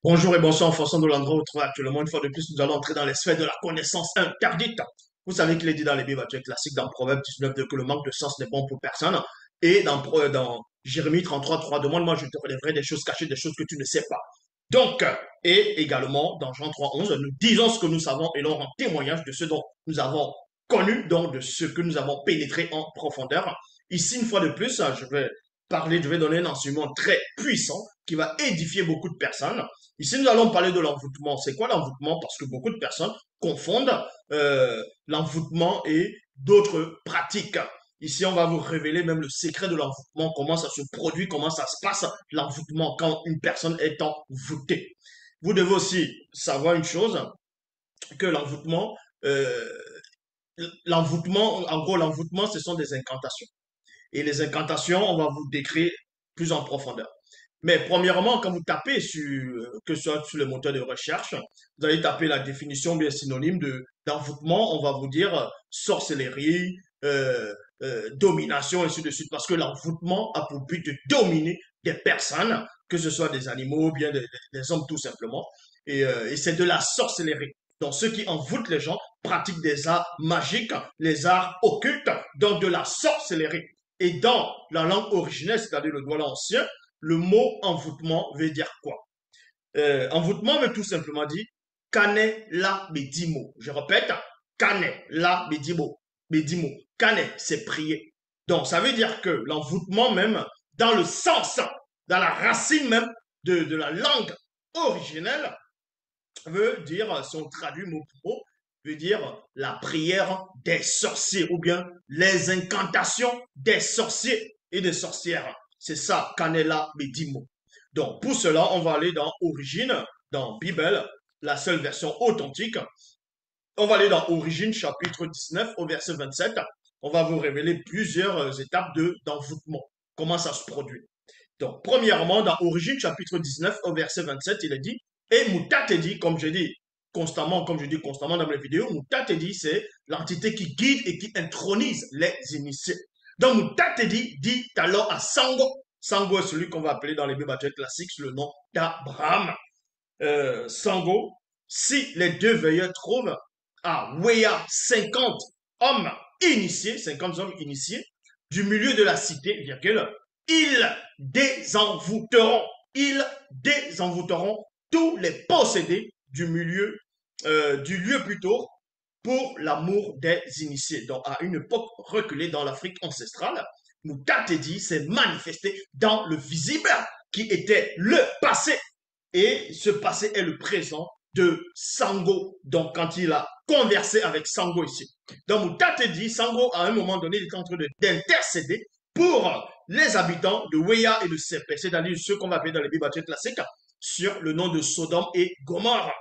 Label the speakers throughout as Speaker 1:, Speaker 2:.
Speaker 1: Bonjour et bonsoir en fonction de l'endroit où vous trouvez actuellement. Une fois de plus, nous allons entrer dans les sphères de la connaissance interdite. Vous savez qu'il est dit dans les Bibles classiques, dans Proverbe 19, que le manque de sens n'est bon pour personne. Et dans Jérémie 33, 3, demande-moi, je te relèverai des choses cachées, des choses que tu ne sais pas. Donc, et également, dans Jean 3, 11, nous disons ce que nous savons et l'on rend témoignage de ce dont nous avons connu, donc de ce que nous avons pénétré en profondeur. Ici, une fois de plus, je vais donner un enseignement très puissant qui va édifier beaucoup de personnes. Ici, nous allons parler de l'envoûtement. C'est quoi l'envoûtement? Parce que beaucoup de personnes confondent l'envoûtement et d'autres pratiques. Ici, on va vous révéler même le secret de l'envoûtement, comment ça se produit, comment ça se passe, l'envoûtement, quand une personne est envoûtée. Vous devez aussi savoir une chose, que euh, en gros, l'envoûtement, ce sont des incantations. Et les incantations, on va vous décrire plus en profondeur. Mais premièrement, quand vous tapez que ce soit sur le moteur de recherche, vous allez taper la définition bien synonyme d'envoûtement, on va vous dire sorcellerie, domination, et ainsi de suite, parce que l'envoûtement a pour but de dominer des personnes, que ce soit des animaux ou bien des hommes tout simplement, et c'est de la sorcellerie. Donc ceux qui envoûtent les gens pratiquent des arts magiques, les arts occultes, donc de la sorcellerie. Et dans la langue originelle, c'est-à-dire le droit ancien, le mot envoûtement veut dire quoi? Envoûtement veut tout simplement dire kane la bedimo. Je répète, kane la bedimo. Bedimo. Kane, c'est prier. Donc, ça veut dire que l'envoûtement même, dans le sens, dans la racine même de la langue originelle, veut dire, si on traduit mot pour mot, veut dire la prière des sorciers ou bien les incantations des sorciers et des sorcières. C'est ça, Canela Medimo. Donc, pour cela, on va aller dans Origine, dans Bible, la seule version authentique. On va aller dans Origine, chapitre 19, au verset 27. On va vous révéler plusieurs étapes d'envoûtement. Comment ça se produit. Donc, premièrement, dans Origine, chapitre 19, au verset 27, il est dit, et Moutate dit, comme je dis constamment dans mes vidéos, Moutate dit, c'est l'entité qui guide et qui intronise les initiés. Donc, Moutate dit alors à Sango. Sango est celui qu'on va appeler dans les Bibles classiques le nom d'Abraham. Sango, si les deux veilleurs trouvent à Wea 50 hommes initiés, 50 hommes initiés, du milieu de la cité, virgule, ils désenvoûteront tous les possédés du lieu plutôt, pour l'amour des initiés. Donc, à une époque reculée dans l'Afrique ancestrale, Mutatedi s'est manifesté dans le visible, qui était le passé. Et ce passé est le présent de Sango. Donc, quand il a conversé avec Sango ici. Donc, Mutatedi, Sango, à un moment donné, il est en train d'intercéder pour les habitants de Weya et de Sepe, c'est-à-dire ceux qu'on va appeler dans les Bibles classiques, sur le nom de Sodome et Gomorrhe.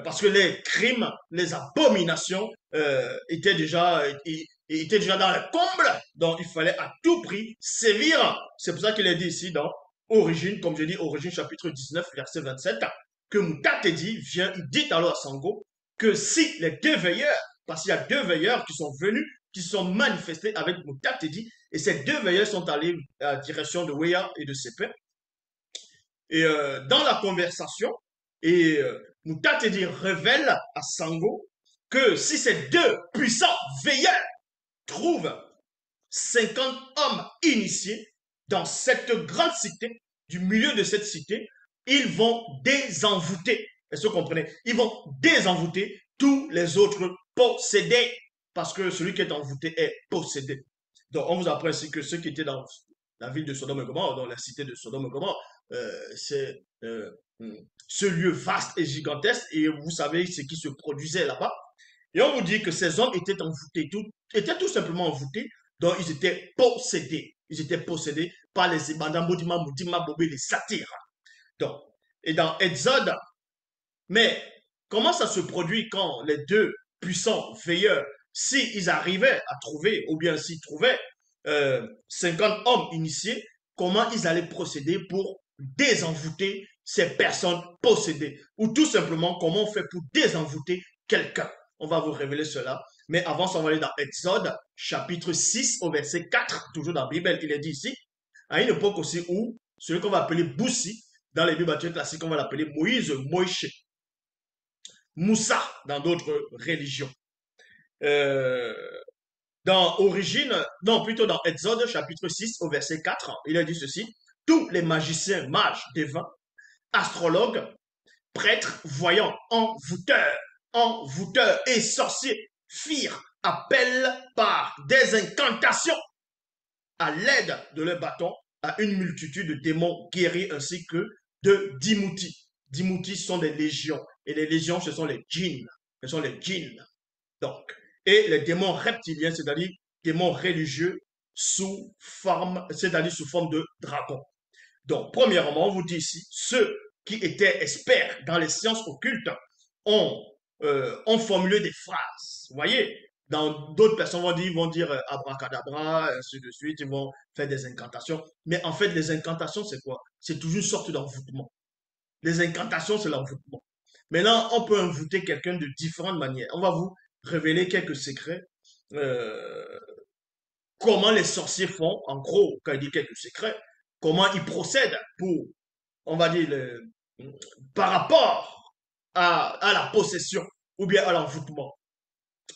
Speaker 1: Parce que les crimes, les abominations étaient déjà dans le comble, donc il fallait à tout prix sévir. C'est pour ça qu'il est dit ici dans Origine, comme je dis, Origine chapitre 19, verset 27, que Moutatedi vient, il dit alors à Sango que si les deux veilleurs, parce qu'il y a deux veilleurs qui sont venus, qui sont manifestés avec Moutatedi, et ces deux veilleurs sont allés à la direction de Weya et de Sepe, et dans la conversation, et Moutatedi révèle à Sango que si ces deux puissants veilleurs trouvent 50 hommes initiés dans cette grande cité, du milieu de cette cité, ils vont désenvoûter. Est-ce que vous comprenez? Ils vont désenvoûter tous les autres possédés. Parce que celui qui est envoûté est possédé. Donc, on vous apprend ici que ceux qui étaient dans la ville de Sodome et Gomorrhe, dans la cité de Sodome et Gomorrhe, c'est ce lieu vaste et gigantesque, et vous savez ce qui se produisait là-bas. Et on vous dit que ces hommes étaient tout simplement envoûtés, donc ils étaient possédés. Ils étaient possédés par les Madame Bodima, Moudima, Bobé, les satyres. Donc, et dans Exode, mais comment ça se produit quand les deux puissants veilleurs, s'ils arrivaient à trouver, ou bien s'ils trouvaient 50 hommes initiés, comment ils allaient procéder pour désenvoûter ces personnes possédées? Ou tout simplement, comment on fait pour désenvoûter quelqu'un? On va vous révéler cela. Mais avant ça, on va aller dans Exode, chapitre 6, au verset 4, toujours dans la Bible, il est dit ici, à une époque aussi où celui qu'on va appeler Boussi Dans les Bibles classiques, on va l'appeler Moïse, Moïse, Moussa dans d'autres religions. Euh, dans Origine, non, plutôt dans Exode, chapitre 6, au verset 4, il a dit ceci: tous les magiciens, mages, devins, astrologues, prêtres, voyants, envoûteurs et sorciers firent appel par des incantations à l'aide de leurs bâtons à une multitude de démons guéris ainsi que de dimoutis. Dimoutis sont des légions. Et les légions, ce sont les djinns. Ce sont les djinns. Donc, et les démons reptiliens, c'est-à-dire démons religieux c'est-à-dire sous forme de dragons. Donc, premièrement, on vous dit ici, ceux qui étaient experts dans les sciences occultes ont, ont formulé des phrases. Vous voyez, dans d'autres personnes vont dire abracadabra, ainsi de suite, ils vont faire des incantations. Mais en fait, les incantations, c'est quoi? C'est toujours une sorte d'envoûtement. Les incantations, c'est l'envoûtement. Maintenant, on peut envoûter quelqu'un de différentes manières. On va vous révéler quelques secrets. Euh, Comment les sorciers font, en gros, quand il dit quelques secrets, comment ils procèdent pour, on va dire, par rapport à la possession ou bien à l'envoûtement.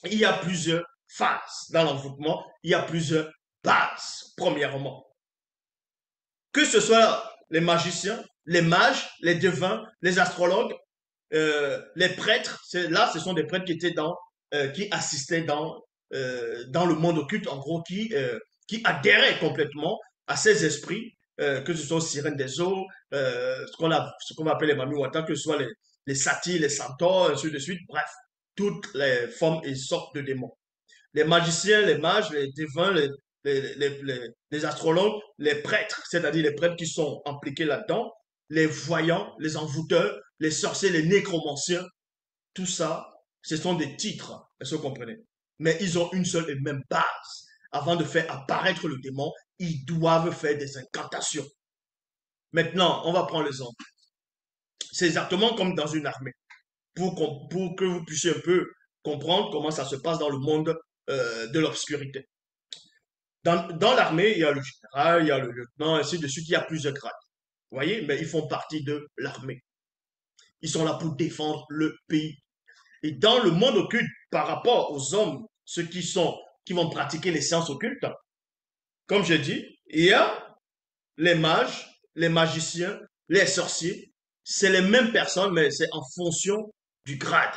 Speaker 1: Il y a plusieurs phases dans l'envoûtement, il y a plusieurs bases, premièrement. Que ce soit les magiciens, les mages, les devins, les astrologues, les prêtres, là, ce sont des prêtres qui étaient qui assistaient dans le monde occulte, en gros, qui adhéraient complètement à ces esprits, que ce soit sirènes des eaux, ce qu'on va appeler les mamiwata, que ce soit les satyres, les centaures, ainsi de suite, bref, toutes les formes et sortes de démons. Les magiciens, les mages, les devins, les astrologues, les prêtres, c'est-à-dire les prêtres qui sont impliqués là-dedans, les voyants, les envoûteurs, les sorciers, les nécromanciens, tout ça, ce sont des titres, est-ce que vous comprenez? Mais ils ont une seule et même base. Avant de faire apparaître le démon, ils doivent faire des incantations. Maintenant, on va prendre l'exemple. C'est exactement comme dans une armée. Pour que vous puissiez un peu comprendre comment ça se passe dans le monde de l'obscurité. Dans l'armée, il y a le général, il y a le lieutenant, ainsi de suite, il y a plusieurs grades. Vous voyez, mais ils font partie de l'armée. Ils sont là pour défendre le pays. Et dans le monde occulte, par rapport aux hommes, ceux qui vont pratiquer les sciences occultes, comme j'ai dit, il y a les mages, les magiciens, les sorciers. C'est les mêmes personnes, mais c'est en fonction du grade.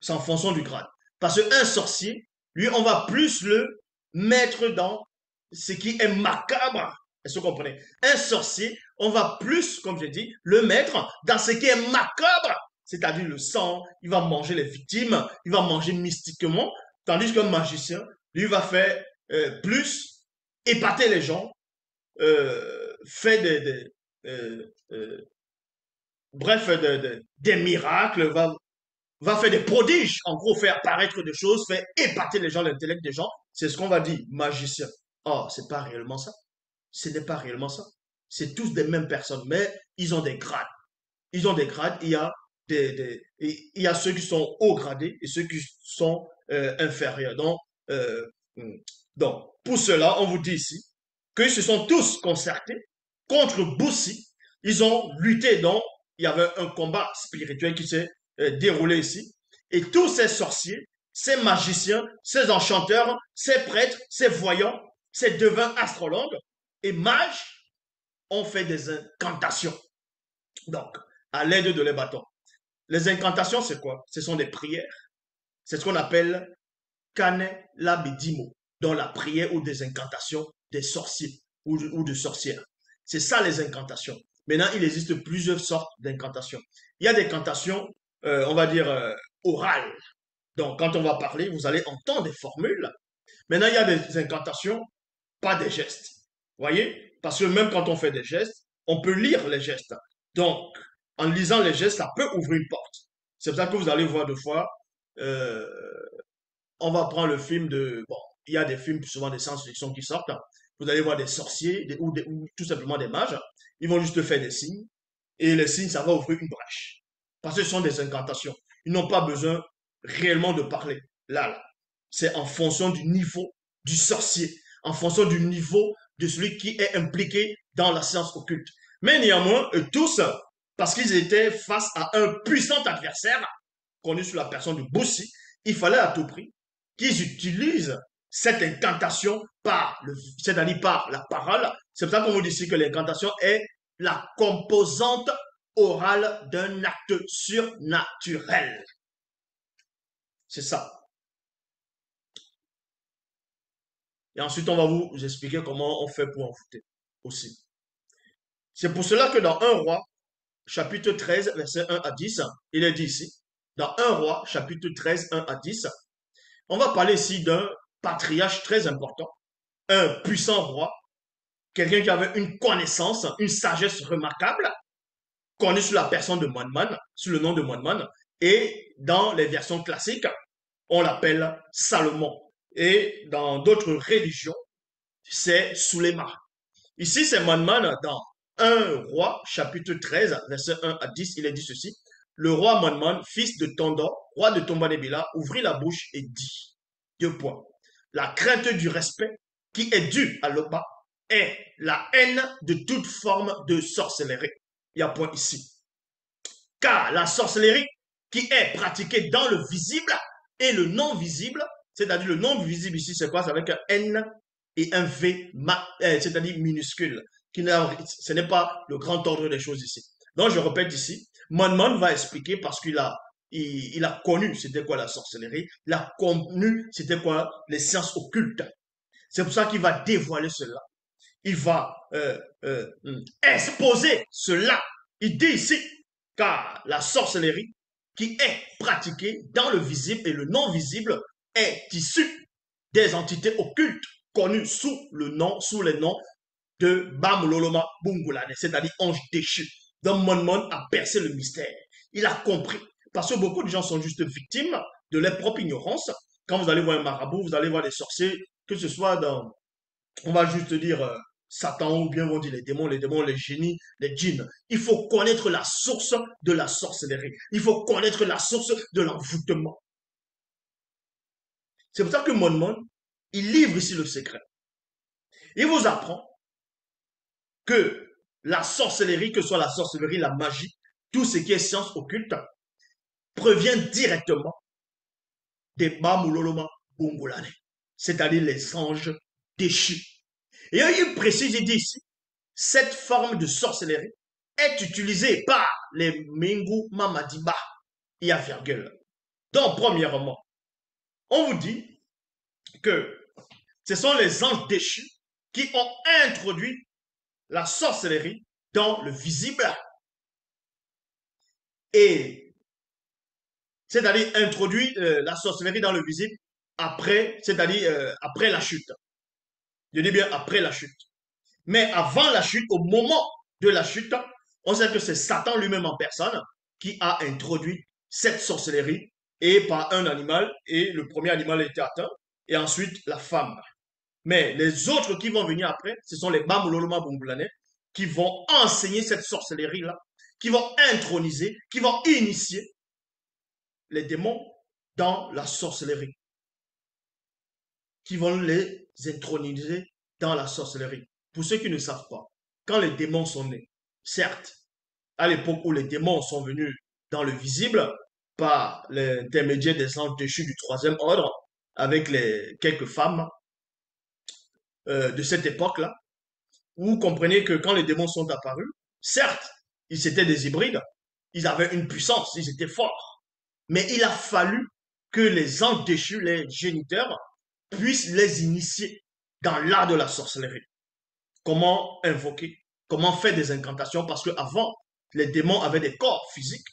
Speaker 1: C'est en fonction du grade. Parce qu'un sorcier, lui, on va plus le mettre dans ce qui est macabre. Est-ce que vous comprenez? Un sorcier, on va plus, comme je dis, le mettre dans ce qui est macabre, c'est-à-dire le sang, il va manger les victimes, il va manger mystiquement, tandis qu'un magicien, lui, va faire plus épater les gens, faire euh, euh, bref, des miracles, va faire des prodiges, en gros, faire apparaître des choses, faire épater les gens, l'intellect des gens. C'est ce qu'on va dire, magicien. Oh, c'est pas réellement ça. Ce n'est pas réellement ça. C'est tous des mêmes personnes, mais ils ont des grades. Ils ont des grades. Il y a ceux qui sont haut gradés et ceux qui sont inférieurs. Euh, donc, pour cela, on vous dit ici qu'ils se sont tous concertés contre Boussi. Ils ont lutté. Donc, il y avait un combat spirituel qui s'est déroulé ici. Et tous ces sorciers, ces magiciens, ces enchanteurs, ces prêtres, ces voyants, ces devins astrologues et mages ont fait des incantations. Donc, à l'aide de les bâtons. Les incantations, c'est quoi? Ce sont des prières. C'est ce qu'on appelle Kane Labidimo, dans la prière ou des incantations des sorciers ou de sorcières. C'est ça les incantations. Maintenant, il existe plusieurs sortes d'incantations. Il y a des incantations, on va dire, orales. Donc, quand on va parler, vous allez entendre des formules. Maintenant, il y a des incantations, pas des gestes. Vous voyez? Parce que même quand on fait des gestes, on peut lire les gestes. Donc, en lisant les gestes, ça peut ouvrir une porte. C'est pour ça que vous allez voir deux fois, euh, on va prendre le film de... Bon, il y a des films souvent des science-fiction qui sortent. Vous allez voir des sorciers ou tout simplement des mages. Ils vont juste faire des signes. Et les signes, ça va ouvrir une brèche. Parce que ce sont des incantations. Ils n'ont pas besoin réellement de parler. Là, c'est en fonction du niveau du sorcier, en fonction du niveau de celui qui est impliqué dans la science occulte. Mais néanmoins, eux tous, parce qu'ils étaient face à un puissant adversaire, connu sous la personne de Boussi, il fallait à tout prix qu'ils utilisent cette incantation c'est-à-dire par la parole. C'est pour ça qu'on vous dit ici que l'incantation est la composante orale d'un acte surnaturel. C'est ça. Et ensuite, on va vous expliquer comment on fait pour envoûter aussi. C'est pour cela que dans 1 roi, chapitre 13, verset 1 à 10, il est dit ici, dans 1 roi, chapitre 13, 1 à 10, on va parler ici d'un patriarche très important, un puissant roi, quelqu'un qui avait une connaissance, une sagesse remarquable, connu sous la personne de Moinman, sous le nom de Moinman, et dans les versions classiques, on l'appelle Salomon. Et dans d'autres religions, c'est Suleiman. Ici, c'est Moinman dans 1 roi, chapitre 13, verset 1 à 10, il est dit ceci. Le roi Moinman, fils de Tondor, roi de Tombanébila, ouvrit la bouche et dit, 2 points, la crainte du respect qui est due à l'Oba est la haine de toute forme de sorcellerie. Il y a point ici. Car la sorcellerie qui est pratiquée dans le visible et le non visible, c'est-à-dire le non visible ici, c'est quoi? C'est avec un N et un V, c'est-à-dire minuscule. Ce n'est pas le grand ordre des choses ici. Donc, je répète ici, Monmon va expliquer parce il a connu c'était quoi la sorcellerie, il a connu c'était quoi les sciences occultes. C'est pour ça qu'il va dévoiler cela. Il va exposer cela. Il dit ici, car la sorcellerie qui est pratiquée dans le visible et le non visible est issue des entités occultes connues sous les noms de Bamuloloma Bungulane, c'est-à-dire ange déchu. Donc Monmon a percé le mystère. Il a compris. Parce que beaucoup de gens sont juste victimes de leur propre ignorance. Quand vous allez voir un marabout, vous allez voir des sorciers, que ce soit dans, on va juste dire, Satan ou bien on dit les démons, les génies, les djinns. Il faut connaître la source de la sorcellerie. Il faut connaître la source de l'envoûtement. C'est pour ça que Monmon, il livre ici le secret. Il vous apprend que la sorcellerie, que ce soit la sorcellerie, la magie, tout ce qui est science occulte, provient directement des Bamuloloma Bungulane, c'est-à-dire les anges déchus. Et il précise, il dit ici, cette forme de sorcellerie est utilisée par les Mingu Mamadiba. Il y a virgule. Donc, premièrement, on vous dit que ce sont les anges déchus qui ont introduit la sorcellerie dans le visible et c'est-à-dire introduit la sorcellerie dans le visible après, c'est-à-dire après la chute. Je dis bien après la chute. Mais avant la chute, au moment de la chute, on sait que c'est Satan lui-même en personne qui a introduit cette sorcellerie et par un animal, et le premier animal a été atteint, et ensuite la femme. Mais les autres qui vont venir après, ce sont les Bamuloloma Bungulane qui vont enseigner cette sorcellerie-là, qui vont introniser, qui vont initier les démons dans la sorcellerie, qui vont les introniser dans la sorcellerie. Pour ceux qui ne savent pas, quand les démons sont nés, certes, à l'époque où les démons sont venus dans le visible, par l'intermédiaire des anges déchus du troisième ordre, avec quelques femmes de cette époque-là, vous comprenez que quand les démons sont apparus, certes, ils étaient des hybrides, ils avaient une puissance, ils étaient forts, mais il a fallu que les anges déchus, les géniteurs, puissent les initier dans l'art de la sorcellerie. Comment invoquer, comment faire des incantations, parce qu'avant, les démons avaient des corps physiques,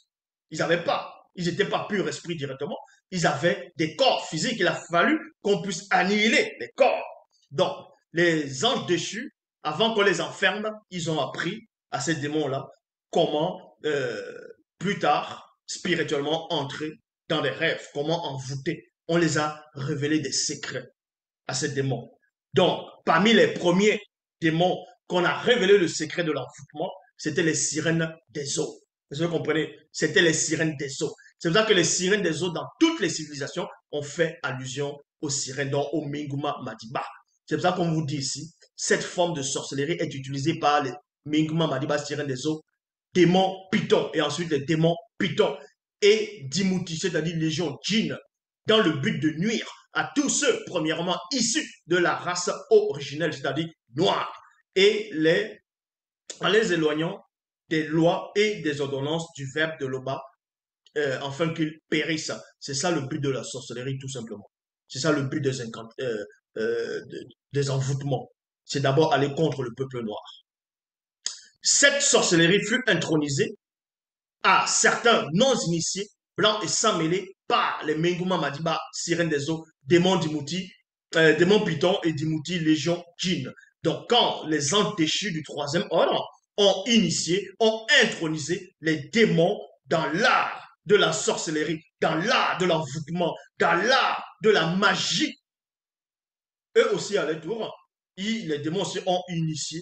Speaker 1: ils n'étaient pas purs esprits directement, ils avaient des corps physiques, il a fallu qu'on puisse annihiler les corps. Donc, les anges déchus, avant qu'on les enferme, ils ont appris à ces démons-là comment, plus tard, spirituellement, entrer dans les rêves, comment envoûter. On les a révélés des secrets à ces démons. Donc, parmi les premiers démons qu'on a révélé le secret de l'envoûtement, c'était les sirènes des eaux. Vous comprenez? C'était les sirènes des eaux. C'est pour ça que les sirènes des eaux, dans toutes les civilisations, ont fait allusion aux sirènes, donc au Minguma Madiba. C'est pour ça qu'on vous dit ici, cette forme de sorcellerie est utilisée par les Minguma Madiba Sirène des eaux, démons Python, et ensuite les démons Python et Dimouti, c'est-à-dire légion djinn, dans le but de nuire à tous ceux, premièrement, issus de la race originelle, c'est-à-dire noire, et en les éloignant des lois et des ordonnances du verbe de l'Oba, afin qu'ils périssent. C'est ça le but de la sorcellerie, tout simplement. C'est ça le but des envoûtements. C'est d'abord aller contre le peuple noir. Cette sorcellerie fut intronisée à certains non-initiés, blancs et sans mêlés, par les Menguma Madiba, sirènes des eaux, démons Dimouti, démons Python et Dimouti, légion djinn. Donc, quand les anges déchus du troisième ordre ont initié, ont intronisé les démons dans l'art de la sorcellerie, dans l'art de l'envoûtement, dans l'art de la magie, eux aussi à leur tour, les démons aussi ont initié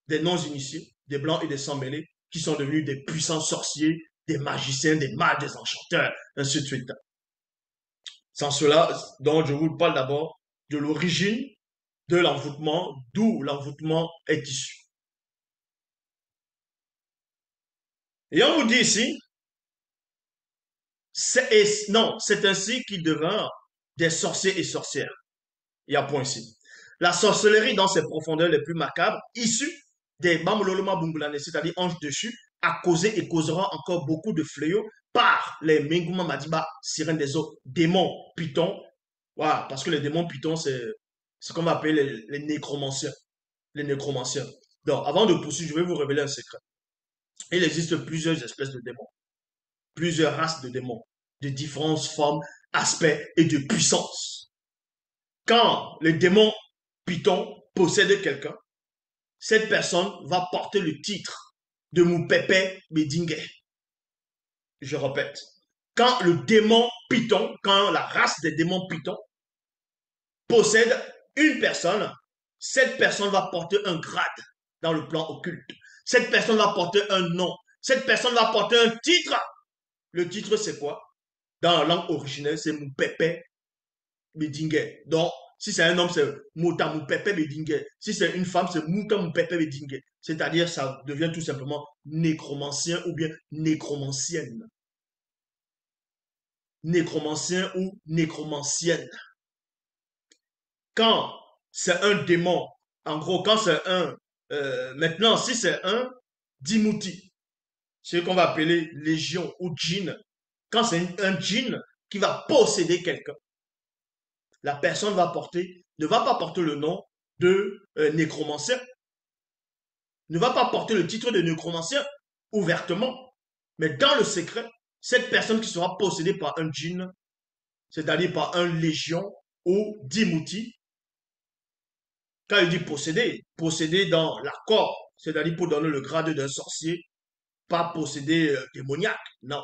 Speaker 1: des non-initiés, des blancs et des sans-mêlés, qui sont devenus des puissants sorciers, des magiciens, des mages, des enchanteurs, ainsi de suite. Sans cela, donc je vous parle d'abord de l'origine de l'envoûtement, d'où l'envoûtement est issu. Et on vous dit ici, c'est ainsi qu'ils devinrent des sorciers et sorcières. Il y a point ici. La sorcellerie dans ses profondeurs les plus macabres, issue des Bamololoma Bungulane, c'est-à-dire anges déchus, a causé et causera encore beaucoup de fléaux par les Menguma Madiba, sirènes des eaux, démons, pythons. Voilà, parce que les démons pythons, c'est ce qu'on va appeler les nécromanciens. Les nécromanciens. Donc, avant de poursuivre, je vais vous révéler un secret. Il existe plusieurs espèces de démons, plusieurs races de démons, de différentes formes, aspects et de puissance. Quand le démon python possède quelqu'un, cette personne va porter le titre de Moupepe Bedingue. Je répète, quand le démon python, quand la race des démons python possède une personne, cette personne va porter un grade dans le plan occulte. Cette personne va porter un nom. Cette personne va porter un titre. Le titre, c'est quoi? Dans la langue originelle, c'est Moupepe Bedingue. Donc, si c'est un homme, c'est Mouta Moupepe Bedingue. Si c'est une femme, c'est Mouta Moupepe Bedingue. C'est-à-dire, ça devient tout simplement nécromancien ou bien nécromancienne. Nécromancien ou nécromancienne. Quand c'est un démon, en gros, quand c'est maintenant, si c'est un Dimouti, ce qu'on va appeler légion ou djinn, quand c'est un djinn qui va posséder quelqu'un, la personne ne va pas porter le nom de nécromancien, ne va pas porter le titre de nécromancien ouvertement, mais dans le secret, cette personne qui sera possédée par un djinn, c'est-à-dire par un légion ou dimouti, quand il dit posséder, posséder dans l'accord, c'est-à-dire pour donner le grade d'un sorcier, pas posséder démoniaque, non.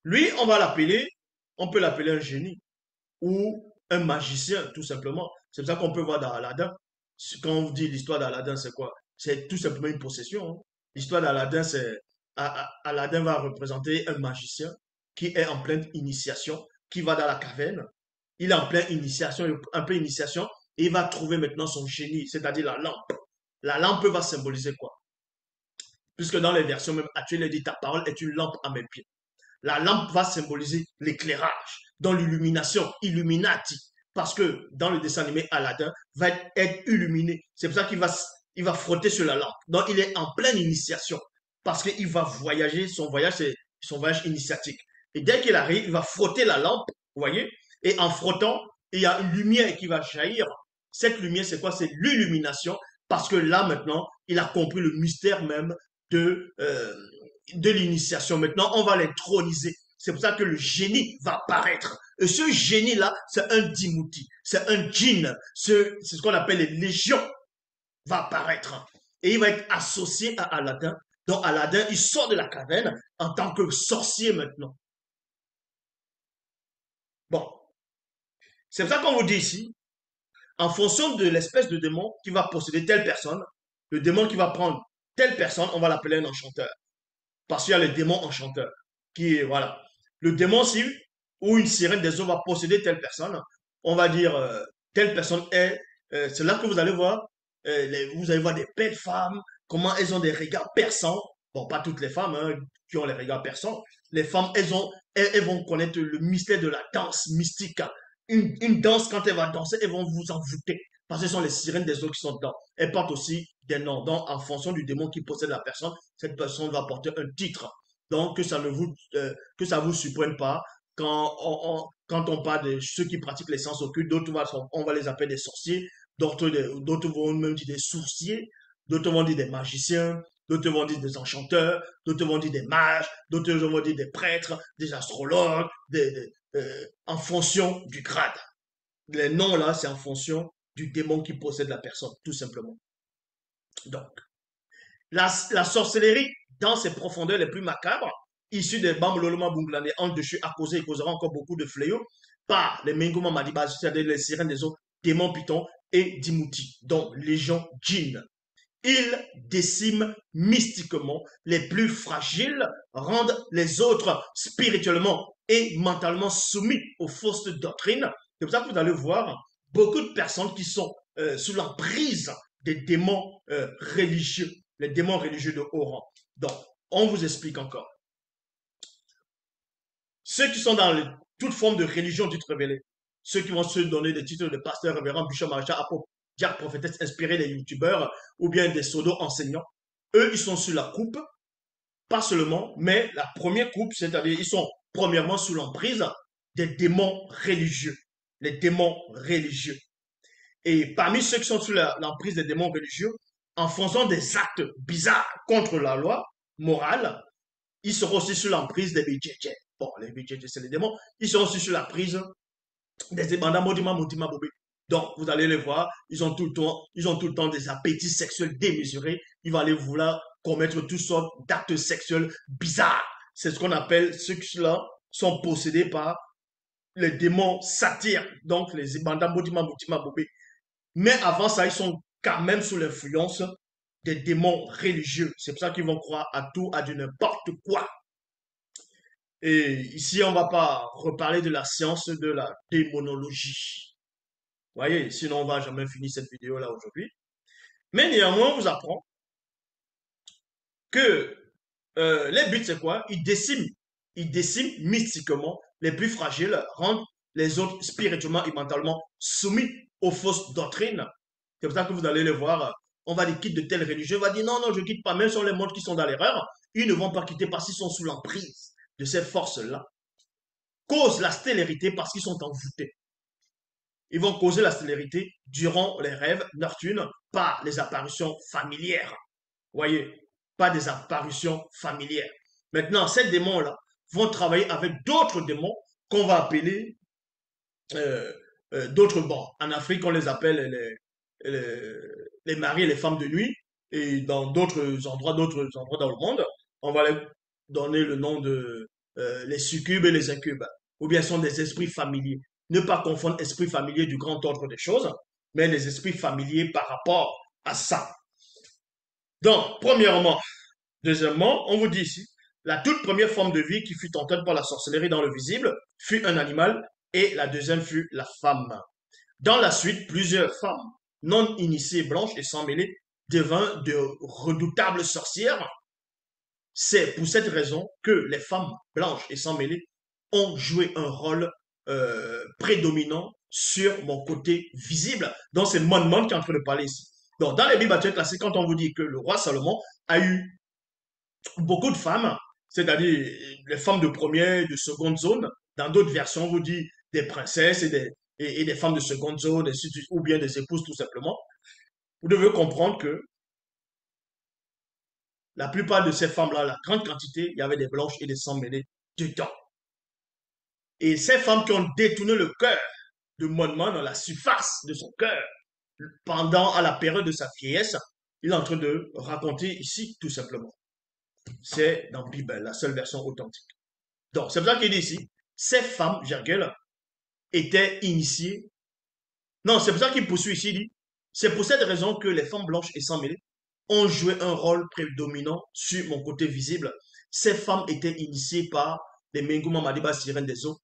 Speaker 1: Lui, on peut l'appeler un génie ou un magicien, tout simplement. C'est ça qu'on peut voir dans Aladdin. Quand on dit l'histoire d'Aladdin, c'est quoi? C'est tout simplement une possession. Hein. L'histoire d'Aladdin, c'est Aladdin va représenter un magicien qui est en pleine initiation, qui va dans la caverne. Il est en pleine initiation, et il va trouver maintenant son génie, c'est-à-dire la lampe. La lampe va symboliser quoi? Puisque dans les versions même actuelles, il dit ta parole est une lampe à mes pieds. La lampe va symboliser l'éclairage, dans l'illumination, Illuminati. Parce que dans le dessin animé, Aladdin va être illuminé. C'est pour ça il va frotter sur la lampe. Donc il est en pleine initiation. Parce qu'il va voyager, son voyage, c'est son voyage initiatique. Et dès qu'il arrive, il va frotter la lampe, vous voyez, et en frottant, il y a une lumière qui va jaillir. Cette lumière, c'est quoi? C'est l'illumination. Parce que là, maintenant, il a compris le mystère même de, euh, de l'initiation. Maintenant, on va l'introniser. C'est pour ça que le génie va apparaître. Et ce génie-là, c'est un dimouti, c'est un djinn, c'est ce qu'on appelle les légions, va apparaître. Et il va être associé à Aladdin. Donc Aladdin, il sort de la caverne en tant que sorcier maintenant. Bon, c'est pour ça qu'on vous dit ici, en fonction de l'espèce de démon qui va posséder telle personne, le démon qui va prendre telle personne, on va l'appeler un enchanteur. Parce qu'il y a le démon enchanteur, qui est, voilà. Le démon, si, ou une sirène des eaux va posséder telle personne, on va dire, telle personne est, c'est là que vous allez voir des belles femmes, comment elles ont des regards perçants. Bon, pas toutes les femmes hein, qui ont les regards perçants. Les femmes, elles vont connaître le mystère de la danse mystique. Une danse, quand elle va danser, elles vont vous envoûter. Parce que ce sont les sirènes des eaux qui sont dedans. Elles portent aussi des noms. Donc, en fonction du démon qui possède la personne, cette personne va porter un titre. Donc, que ça vous surprenne pas quand on parle de ceux qui pratiquent les sciences occultes, on va les appeler des sorciers, d'autres vont même dire des sourciers, d'autres vont dire des magiciens, d'autres vont dire des enchanteurs, d'autres vont dire des mages, d'autres vont dire des prêtres, des astrologues, en fonction du grade. Les noms là, c'est en fonction du démon qui possède la personne, tout simplement. Donc, la sorcellerie, dans ses profondeurs les plus macabres, issue des Bambololoma Bunglane en dessus, a causé et causera encore beaucoup de fléaux par les Menguma Madiba, c'est-à-dire les sirènes des eaux, démons Python et Dimouti, dont Légion Djinn. Ils déciment mystiquement les plus fragiles, rendent les autres spirituellement et mentalement soumis aux fausses doctrines. C'est pour ça que vous allez voir beaucoup de personnes qui sont sous l'emprise des démons religieux, les démons religieux de haut rang. Donc, on vous explique encore. Ceux qui sont dans toute forme de religion dite révélée, ceux qui vont se donner des titres de pasteur, révérend, bishop, maréchal, apôtre, diacre, prophétesse, inspirés des youtubeurs ou bien des pseudo-enseignants, eux, ils sont sur la coupe, pas seulement, mais la première coupe, c'est-à-dire ils sont premièrement sous l'emprise des démons religieux, les démons religieux. Et parmi ceux qui sont sous l'emprise des démons religieux, en faisant des actes bizarres contre la loi morale, ils seront aussi sous l'emprise des BJJ. Bon, les BJJ, c'est les démons. Ils seront aussi sous la prise des ébandats Modima Motima Bobé. Donc, vous allez les voir, ils ont tout le temps des appétits sexuels démesurés. Ils vont aller vouloir commettre toutes sortes d'actes sexuels bizarres. C'est ce qu'on appelle, ceux-là sont possédés par les démons satyres, donc les ébandats Modima Motima Bobé. Mais avant ça, ils sont quand même sous l'influence des démons religieux. C'est pour ça qu'ils vont croire à tout, à du n'importe quoi. Et ici, on ne va pas reparler de la science de la démonologie. Vous voyez, sinon on ne va jamais finir cette vidéo-là aujourd'hui. Mais néanmoins, on vous apprend que les buts, c'est quoi? Ils déciment mystiquement les plus fragiles, rendent les autres spirituellement et mentalement soumis aux fausses doctrines. C'est pour ça que vous allez les voir. On va les quitter de telle religion. On va dire non, non, je ne quitte pas. Même sur les mondes qui sont dans l'erreur, ils ne vont pas quitter parce qu'ils sont sous l'emprise de ces forces-là. Cause la stélérité parce qu'ils sont envoûtés. Ils vont causer la stélérité durant les rêves nocturnes par les apparitions familières. Voyez, pas des apparitions familières. Maintenant, ces démons-là vont travailler avec d'autres démons qu'on va appeler d'autres bons. En Afrique, on les appelle les maris et les femmes de nuit. Et dans d'autres endroits dans le monde, on va leur donner le nom de les succubes et les incubes. Ou bien sont des esprits familiers. Ne pas confondre esprit familier du grand ordre des choses, mais les esprits familiers par rapport à ça. Donc, premièrement, deuxièmement, on vous dit ici, la toute première forme de vie qui fut tentée par la sorcellerie dans le visible fut un animal et la deuxième fut la femme. Dans la suite, plusieurs femmes non initiées, blanches et sans mêlée devinrent de redoutables sorcières. C'est pour cette raison que les femmes blanches et sans mêlée ont joué un rôle prédominant sur mon côté visible. Donc, c'est Mon qui est en train de parler ici. Donc, dans les Bibles classiques, quand on vous dit que le roi Salomon a eu beaucoup de femmes, c'est-à-dire les femmes de première et de seconde zone, dans d'autres versions, on vous dit des princesses et des femmes de seconde zone, ou bien des épouses tout simplement. Vous devez comprendre que la plupart de ces femmes-là, la grande quantité, il y avait des blanches et des sans mêlées dedans. Et ces femmes qui ont détourné le cœur de Monmouth dans la surface de son cœur, pendant à la période de sa vieillesse, il est en train de raconter ici tout simplement. C'est dans la Bible, la seule version authentique. Donc, c'est pour ça qu'il dit ici, ces femmes, Gergel, étaient initiées. Non, c'est pour ça qu'il poursuit ici, il dit, c'est pour cette raison que les femmes blanches et sans mêlée ont joué un rôle prédominant sur mon côté visible. Ces femmes étaient initiées par les Menguma Madiba sirènes des eaux,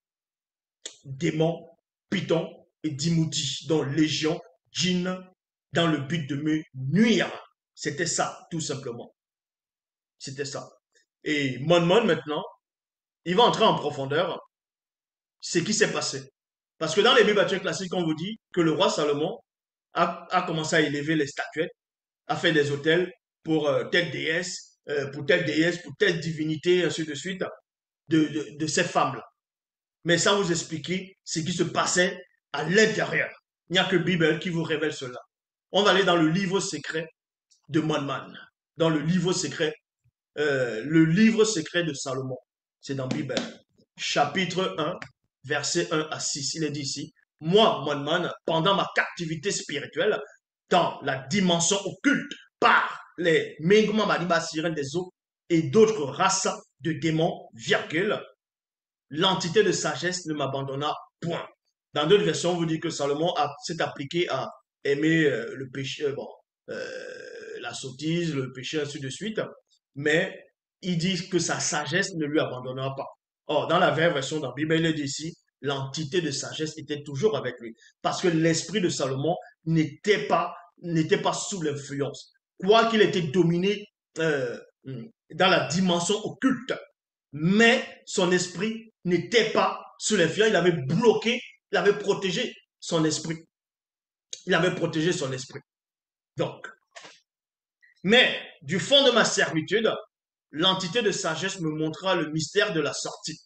Speaker 1: démons, Python et Dimouti, dont Légion, Djinn, dans le but de me nuire. C'était ça, tout simplement. C'était ça. Et Mon maintenant, il va entrer en profondeur ce qui s'est passé. Parce que dans les Bibles classiques, on vous dit que le roi Salomon a commencé à élever les statuettes, a fait des hôtels pour telle déesse, pour telle divinité, ainsi de suite, de ces femmes-là. Mais sans vous expliquer ce qui se passait à l'intérieur. Il n'y a que Bible qui vous révèle cela. On va aller dans le livre secret de Monman, dans le livre secret de Salomon. C'est dans Bible. Chapitre 1, verset 1 à 6. Il est dit ici, moi, Monman, pendant ma captivité spirituelle, dans la dimension occulte, par les Menguma Madiba sirènes des eaux et d'autres races de démons, virgule, l'entité de sagesse ne m'abandonna point. Dans d'autres versions, on vous dit que Salomon s'est appliqué à aimer le péché, la sottise, le péché, ainsi de suite. Mais il dit que sa sagesse ne lui abandonnera pas. Or, dans la vraie version dans la Bible, il est dit ici, l'entité de sagesse était toujours avec lui. Parce que l'esprit de Salomon n'était pas sous l'influence. Quoiqu'il était dominé dans la dimension occulte, mais son esprit n'était pas sous l'influence. Il avait bloqué, il avait protégé son esprit. Il avait protégé son esprit. Donc, mais du fond de ma servitude, l'entité de sagesse me montra le mystère de la sortie.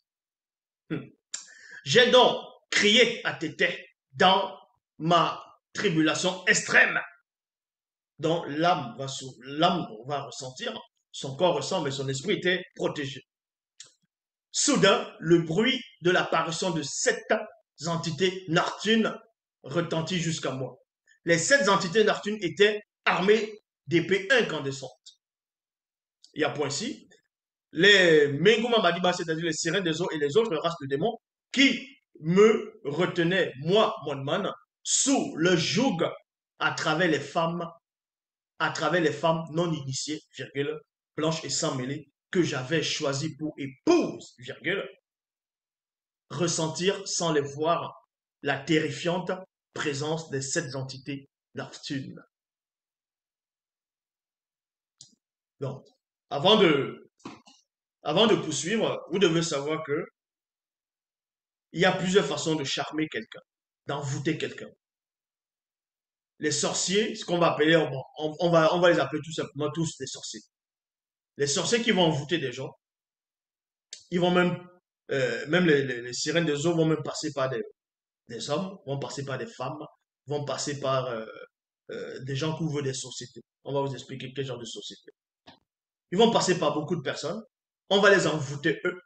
Speaker 1: J'ai donc crié à Tété dans ma tribulation extrême, dont l'âme va ressentir, son corps ressent, mais son esprit était protégé. Soudain, le bruit de l'apparition de 7 entités Neptunes retentit jusqu'à moi. Les 7 entités Neptunes étaient armées d'épées incandescentes. Il y a point ici, les Menguma Madiba, c'est-à-dire les sirènes des eaux et les autres races de démons, qui me retenaient, moi, Monman, sous le joug à travers les femmes non initiées, virgule, blanches et sans mêlée, que j'avais choisies pour épouse, virgule, ressentir sans les voir la terrifiante présence des 7 entités Neptunes. Donc, avant de, avant de poursuivre, vous devez savoir que il y a plusieurs façons de charmer quelqu'un, d'envoûter quelqu'un. Les sorciers, ce qu'on va appeler, on va les appeler tout simplement tous des sorciers. Les sorciers qui vont envoûter des gens, ils vont même les sirènes des eaux vont même passer par des hommes, vont passer par des femmes, vont passer par des gens qui ouvrent des sociétés. On va vous expliquer quel genre de société. Ils vont passer par beaucoup de personnes. On va les envoûter eux.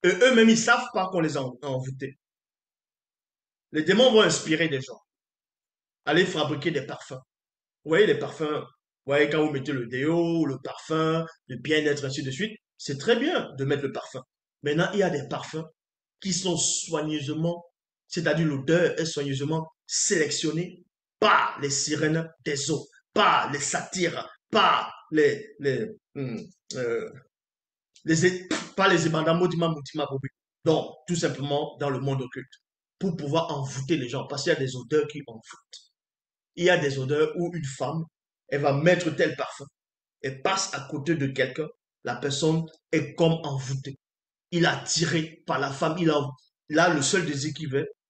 Speaker 1: Et eux-mêmes, ils savent pas qu'on les a envoûtés. Les démons vont inspirer des gens. Aller fabriquer des parfums. Vous voyez, les parfums, vous voyez, quand vous mettez le déo, le parfum, le bien-être, ainsi de suite, c'est très bien de mettre le parfum. Maintenant, il y a des parfums qui sont soigneusement, c'est-à-dire l'odeur est soigneusement sélectionnée par les sirènes des eaux, par les satyres, par euh, les, par les ébandamos d'Imam Bobi. Donc, tout simplement dans le monde occulte, pour pouvoir envoûter les gens, parce qu'il y a des odeurs qui envoûtent. Il y a des odeurs où une femme, elle va mettre tel parfum, elle passe à côté de quelqu'un, la personne est comme envoûtée. Il est attiré par la femme, là, le seul désir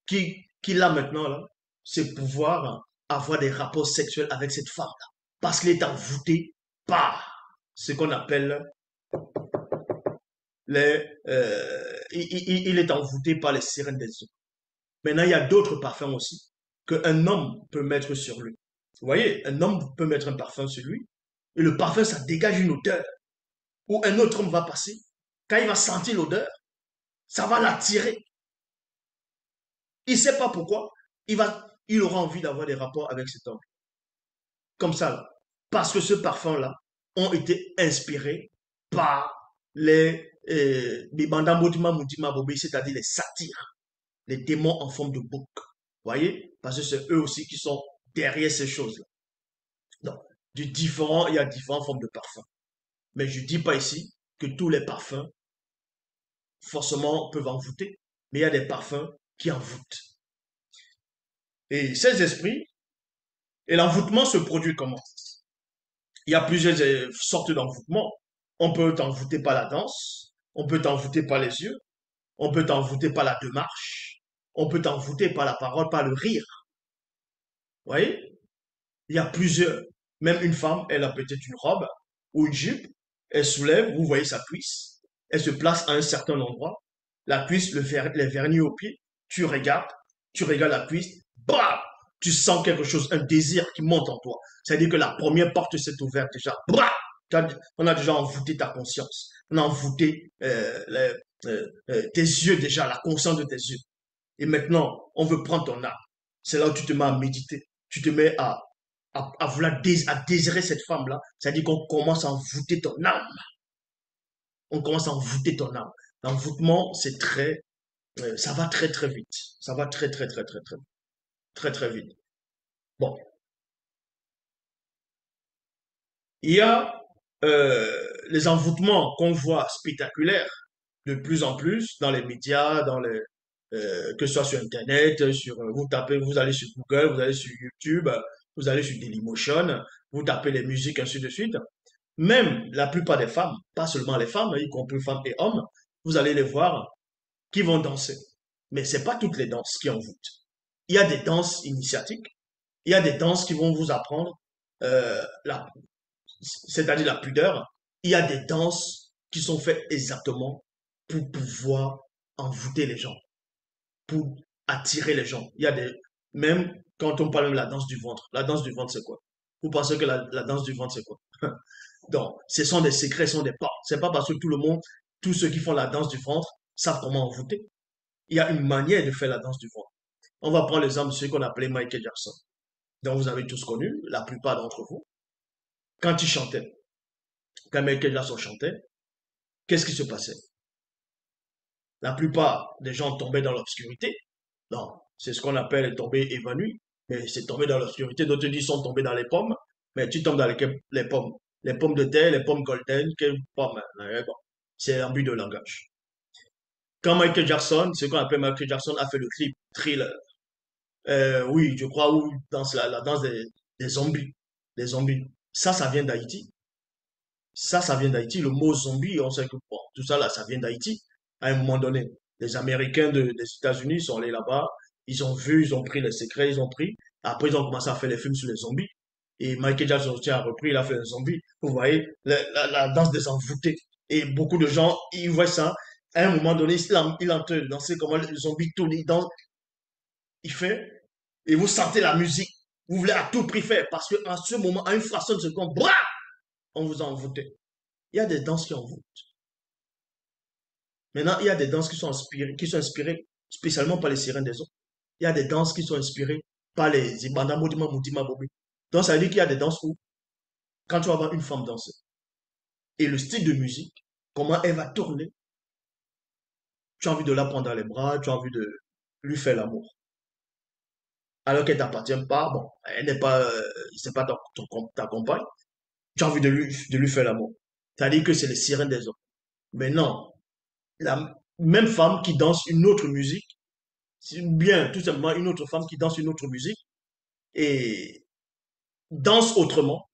Speaker 1: qu'il a maintenant, là, c'est pouvoir avoir des rapports sexuels avec cette femme-là. Parce qu'il est envoûté par ce qu'on appelle il est envoûté par les sirènes des eaux. Maintenant, il y a d'autres parfums aussi qu'un homme peut mettre sur lui. Vous voyez, un homme peut mettre un parfum sur lui, et le parfum, ça dégage une odeur, où un autre homme va passer. Quand il va sentir l'odeur, ça va l'attirer. Il ne sait pas pourquoi, il aura envie d'avoir des rapports avec cet homme. Comme ça, là. Parce que ce parfum-là ont été inspirés par les bandambo Moutima Bobé, c'est-à-dire les satyres, les démons en forme de bouc. Vous voyez? Parce que c'est eux aussi qui sont derrière ces choses-là. Donc, il y a différentes formes de parfums. Mais je ne dis pas ici que tous les parfums, forcément, peuvent envoûter. Mais il y a des parfums qui envoûtent. Et ces esprits, et l'envoûtement se produit comment? Il y a plusieurs sortes d'envoûtements. On peut t'envoûter par la danse, on peut t'envoûter par les yeux, on peut t'envoûter par la démarche, on peut t'envoûter par la parole, par le rire. Vous voyez? Il y a plusieurs. Même une femme, elle a peut-être une robe ou une jupe, elle soulève, vous voyez sa cuisse, elle se place à un certain endroit, la cuisse, les vernis au pied, tu regardes la cuisse, bam! Tu sens quelque chose, un désir qui monte en toi. C'est-à-dire que la première porte s'est ouverte déjà. Bam! On a déjà envoûté ta conscience. On a envoûté tes yeux déjà, la conscience de tes yeux. Et maintenant, on veut prendre ton âme. C'est là où tu te mets à méditer. Tu te mets à vouloir à désirer cette femme-là. C'est-à-dire qu'on commence à envoûter ton âme. On commence à envoûter ton âme. L'envoûtement, c'est ça va très très vite. Ça va très très très très très très très vite. Bon, il y a les envoûtements qu'on voit spectaculaires de plus en plus dans les médias, que ce soit sur Internet, vous tapez, vous allez sur Google, vous allez sur YouTube, vous allez sur Dailymotion, vous tapez les musiques, ainsi de suite. Même la plupart des femmes, pas seulement les femmes, y compris femmes et hommes, vous allez les voir qui vont danser. Mais c'est pas toutes les danses qui envoûtent. Il y a des danses initiatiques, il y a des danses qui vont vous apprendre, c'est-à-dire la pudeur. Il y a des danses qui sont faites exactement pour pouvoir envoûter les gens, pour attirer les gens. Il y a des, même quand on parle de la danse du ventre, la danse du ventre c'est quoi? Vous pensez que la danse du ventre c'est quoi? Donc, ce sont des secrets, ce sont des pas. C'est pas parce que tout le monde, tous ceux qui font la danse du ventre savent comment envoûter. Il y a une manière de faire la danse du ventre. On va prendre l'exemple de celui qu'on appelait Michael Jackson. Donc, vous avez tous connu, la plupart d'entre vous. Quand il chantait, quand Michael Jackson chantait, qu'est-ce qui se passait? La plupart des gens tombaient dans l'obscurité. Non, c'est ce qu'on appelle tomber évanoui. Mais c'est tomber dans l'obscurité. D'autres disent sont tombés dans les pommes. Mais tu tombes dans les pommes. Les pommes de terre, les pommes golden, quelles pommes? Bon, c'est un but de langage. Quand Michael Jackson, ce qu'on appelle Michael Jackson, a fait le clip Thriller. Oui, je crois, où il danse la danse des zombies. Des zombies. Ça vient d'Haïti. Ça vient d'Haïti. Le mot zombie, on sait que bon, tout ça là, ça vient d'Haïti. À un moment donné, les Américains des États-Unis sont allés là-bas. Ils ont vu, ils ont pris les secrets, ils ont pris. Après, ils ont commencé à faire les films sur les zombies. Et Michael Jackson aussi a repris, il a fait un zombie. Vous voyez, la danse des envoûtés. Et beaucoup de gens, ils voient ça. À un moment donné, il est en train de danser comment le zombie tourne, il danse, il fait, et vous sentez la musique. Vous voulez à tout prix faire, parce qu'en ce moment, à une fraction de seconde, bra, on vous a envoûté. Il y a des danses qui envoûtent. Maintenant, il y a des danses qui sont inspirées spécialement par les sirènes des eaux. Il y a des danses qui sont inspirées par les Ibanda Modima Moutima Bobi. Donc, ça veut dire qu'il y a des danses où, quand tu vas voir une femme danser, et le style de musique, comment elle va tourner, tu as envie de la prendre dans les bras, tu as envie de lui faire l'amour. Alors qu'elle t'appartient pas, bon, elle n'est pas, c'est pas ta compagne, tu as envie de lui faire l'amour. C'est-à-dire que c'est les sirènes des eaux. Mais non, la même femme qui danse une autre musique, c'est bien tout simplement une autre femme qui danse une autre musique et danse autrement,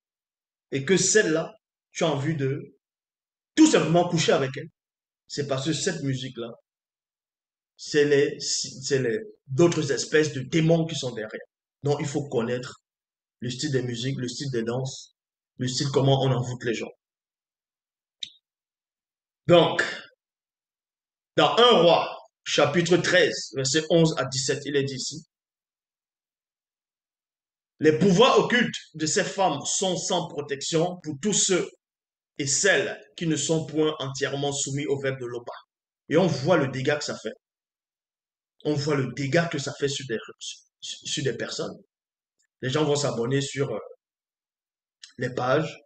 Speaker 1: et que celle-là, tu as envie de tout simplement coucher avec elle. C'est parce que cette musique-là, c'est d'autres espèces de démons qui sont derrière. Donc, il faut connaître le style des musiques, le style des danses, le style comment on envoûte les gens. Donc, dans un roi, chapitre 13, verset 11 à 17, il est dit ici, les pouvoirs occultes de ces femmes sont sans protection pour tous ceux et celles qui ne sont point entièrement soumis au verbe de l'Oba. Et on voit le dégât que ça fait. On voit le dégât que ça fait sur des personnes. Les gens vont s'abonner sur les pages.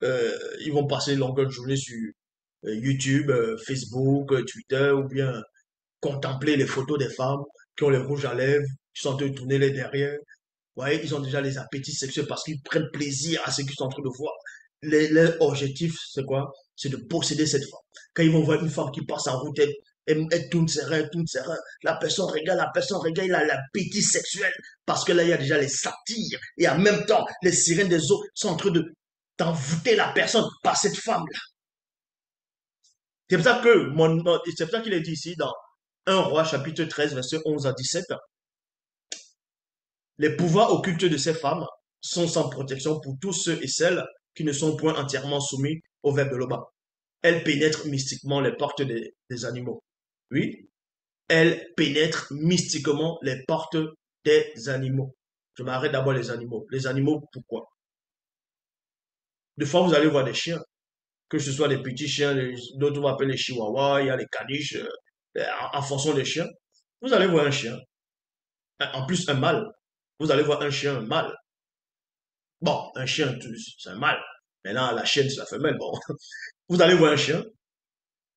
Speaker 1: Ils vont passer longueur de journée sur YouTube, Facebook, Twitter, ou bien contempler les photos des femmes qui ont les rouges à lèvres, qui sont en train de tourner les derrière. Vous voyez, ils ont déjà les appétits sexuels parce qu'ils prennent plaisir à ce qu'ils sont en train de voir. Leur objectif, c'est quoi? C'est de posséder cette femme. Quand ils vont voir une femme qui passe en route, elle tourne ses reins, tourne ses reins. La personne regarde, il a l'appétit sexuel. Parce que là, il y a déjà les satires. Et en même temps, les sirènes des eaux sont en train d'envoûter la personne par cette femme-là. C'est pour ça que c'est pour ça qu'il est dit ici dans 1 Roi chapitre 13 verset 11 à 17. Les pouvoirs occultes de ces femmes sont sans protection pour tous ceux et celles qui ne sont point entièrement soumis au verbe de l'Oba. Elles pénètrent mystiquement les portes des animaux. Oui, elles pénètrent mystiquement les portes des animaux. Je m'arrête d'abord les animaux. Les animaux, pourquoi? Des fois, vous allez voir des chiens, que ce soit des petits chiens, d'autres vont appeler les chihuahuas, il y a les caniches, en fonction des chiens. Vous allez voir un chien, en plus un mâle. Vous allez voir un chien mâle. Bon, un chien, c'est un mâle. Maintenant, la chienne, c'est la femelle. Bon, vous allez voir un chien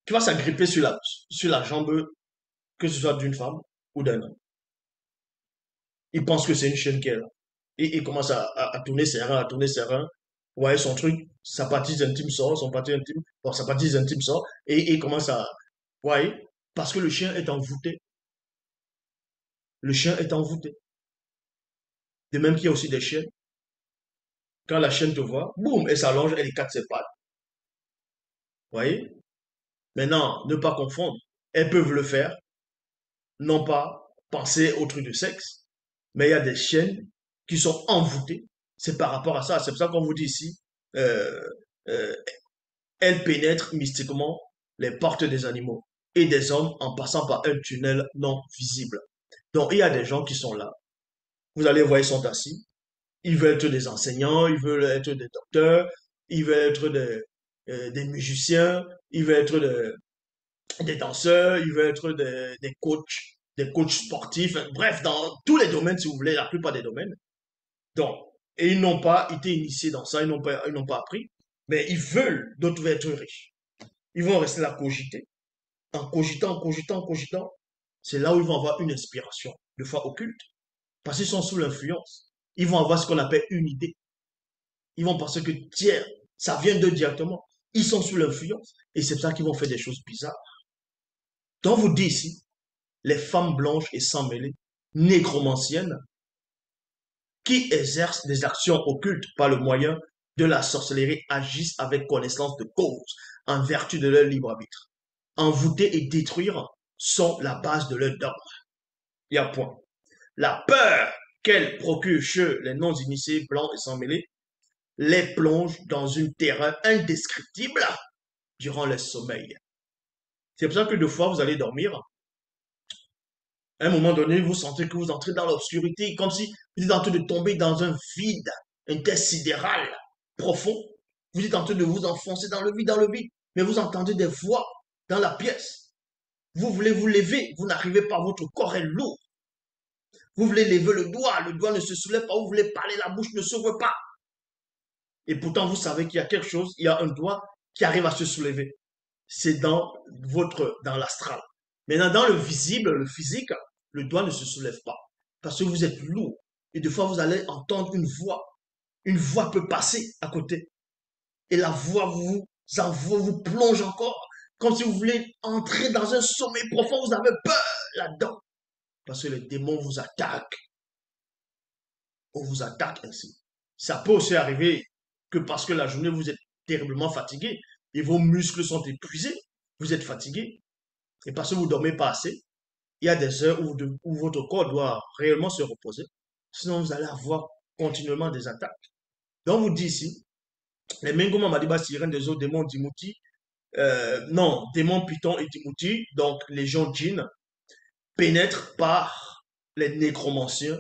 Speaker 1: qui va s'agripper sur la jambe, que ce soit d'une femme ou d'un homme. Il pense que c'est une chienne qui est là. Et il commence à tourner ses reins, à tourner ses reins. Vous voyez son truc, sa partie intime sort, son partie intime, bon, sa partie intime sort, et il commence à, vous voyez, parce que le chien est envoûté. Le chien est envoûté. De même qu'il y a aussi des chiens. Quand la chienne te voit, boum, elle s'allonge, elle écarte ses pattes. Vous voyez? Maintenant, ne pas confondre. Elles peuvent le faire, non pas penser au truc de sexe, mais il y a des chiennes qui sont envoûtées. C'est par rapport à ça. C'est pour ça qu'on vous dit ici, euh, euh, elles pénètrent mystiquement les portes des animaux et des hommes en passant par un tunnel non visible. Donc, il y a des gens qui sont là. Vous allez voir, ils sont assis. Ils veulent être des enseignants, ils veulent être des docteurs, ils veulent être des musiciens, ils veulent être des danseurs, ils veulent être des coachs sportifs, bref, dans tous les domaines, si vous voulez, la plupart des domaines. Donc, et ils n'ont pas été initiés dans ça, ils n'ont pas appris, mais ils veulent d'autres être riches. Ils vont rester là cogiter, en cogitant, en cogitant, en cogitant. C'est là où ils vont avoir une inspiration, de fois occulte, parce qu'ils sont sous l'influence. Ils vont avoir ce qu'on appelle une idée. Ils vont penser que, tiens, ça vient d'eux directement. Ils sont sous l'influence, et c'est pour ça qu'ils vont faire des choses bizarres. Donc, vous dites ici, les femmes blanches et sans mêlée, nécromanciennes, qui exercent des actions occultes par le moyen de la sorcellerie, agissent avec connaissance de cause, en vertu de leur libre arbitre. Envoûter et détruire sont la base de leur dogme. Il y a point. La peur qu'elles procurent chez les non-initiés blancs et sans mêlée les plonge dans une terreur indescriptible durant le sommeil. C'est pour ça que deux fois vous allez dormir, à un moment donné, vous sentez que vous entrez dans l'obscurité, comme si vous êtes en train de tomber dans un vide intersidéral profond. Vous êtes en train de vous enfoncer dans le vide, mais vous entendez des voix dans la pièce. Vous voulez vous lever, vous n'arrivez pas, votre corps est lourd. Vous voulez lever le doigt ne se soulève pas, vous voulez parler, la bouche ne s'ouvre pas. Et pourtant, vous savez qu'il y a quelque chose, il y a un doigt qui arrive à se soulever. C'est dans l'astral. Maintenant, dans le visible, le physique, le doigt ne se soulève pas. Parce que vous êtes lourd. Et des fois, vous allez entendre une voix. Une voix peut passer à côté. Et la voix vous plonge encore. Comme si vous voulez entrer dans un sommeil profond. Vous avez peur là-dedans. Parce que les démons vous attaquent. On vous attaque ainsi. Ça peut aussi arriver que parce que la journée, vous êtes terriblement fatigué et vos muscles sont épuisés. Vous êtes fatigué. Et parce que vous ne dormez pas assez, il y a des heures où votre corps doit réellement se reposer. Sinon, vous allez avoir continuellement des attaques. Donc, vous dit ici, les Mengoma Madiba Sirène des autres démons Dimouti, non, démons Python et Dimouti, donc légion djinn, pénètrent par les nécromanciens,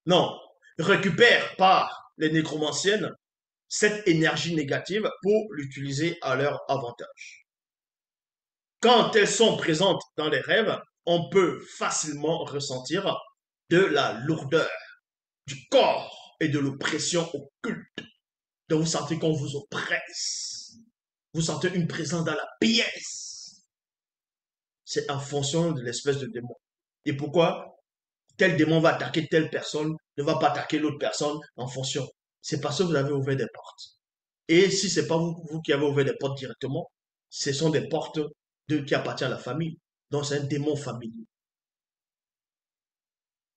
Speaker 1: non, récupèrent par les nécromanciennes cette énergie négative pour l'utiliser à leur avantage. Quand elles sont présentes dans les rêves, on peut facilement ressentir de la lourdeur du corps et de l'oppression occulte. Donc vous sentez qu'on vous oppresse. Vous sentez une présence dans la pièce. C'est en fonction de l'espèce de démon. Et pourquoi tel démon va attaquer telle personne, ne va pas attaquer l'autre personne en fonction. C'est parce que vous avez ouvert des portes. Et si ce n'est pas vous qui avez ouvert des portes directement, ce sont des portes qui appartiennent à la famille. Donc c'est un démon familier.